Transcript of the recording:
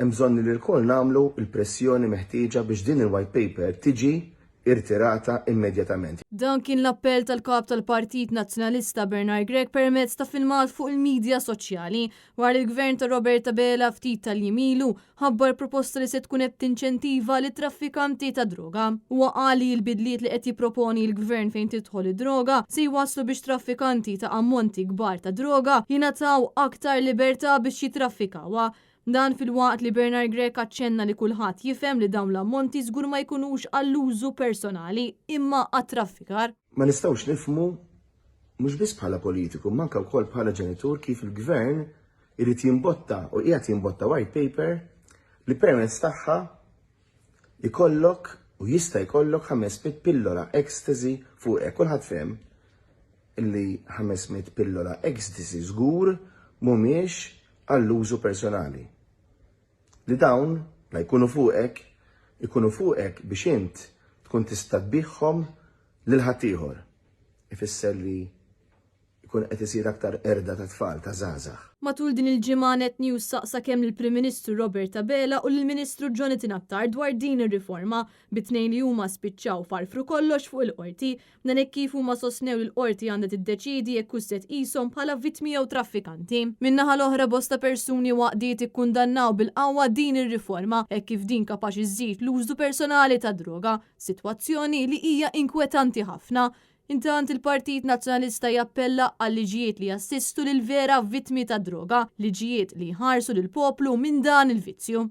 hemm bżonn li l-kol nagħmlu l-pressjoni meħtieġa biex din il-white paper tiġi irtirata immedjatament. Dan kien l-appell tal-kap tal-Partit Nazzjonalista Bernard Gregg permezz ta' filmat fuq il-medja soċjali wara il-gvern ta' Roberta Bela ftit tal-jimilu ħabbar proposta li se tkun qed tinċentiva li traffikanti ta' droga. Huwa qali l-bidliet li qed jipproponi l-gvern fejn tidħol id-droga se jwasslu biex traffikanti ta' ammonti kbar ta' droga jingħataw aktar libertà biex jitraffikawha. Dan fil-waqt li Bernard Gregg aċċenna li kulħadd jifhem li dawn l-ammonti żgur ma jkunux għall-użu personali imma għat-traffikar. Ma nistgħux nifhmu mhux biss bħala politiku, manka wkoll bħala ġenitur kif il-gvern irid jimbotta u qiegħed jimbotta white paper li permezz tagħha ikollok u jista' jkollok 500 pillola ecstasy fuq hekk. Kulħadd fehem illi 500 pillola ecstasy żgur mhumiex għall-użu personali. Li dawn la jkunu fuqek biex int tkun tista' tbieħħom lil ħaddieħor. Ifisser li jkun qed isir aktar erda ta' tfal ta' żgħażagħ. Matul din il-ġimgħa Net News saqsa kemm lill-Prim Ministru Roberta Bela u lill-Ministru Jonathan Aktar dwar din ir-riforma bit-tnejn li huma spiċċaw farfru kollox fuq il-qorti dan hekk kif huma sostnew li l-qorti għandha tiddeċiedi jekk hux se tqishom bħala vittmi jew traffikanti. Min-naħa l-oħra bosta persuni waqdiet ikkundannaw bil-qawwa din ir-riforma hekk kif din kapaċi żżid l-użu personali ta' droga, sitwazzjoni li hija inkwetanti ħafna. Intant il-Partit Nazzjonalista jappella għal liġijiet li jassistu lil vera vittmi ta' droga, liġijiet li jħarsu lil poplu minn dan il-vizzju.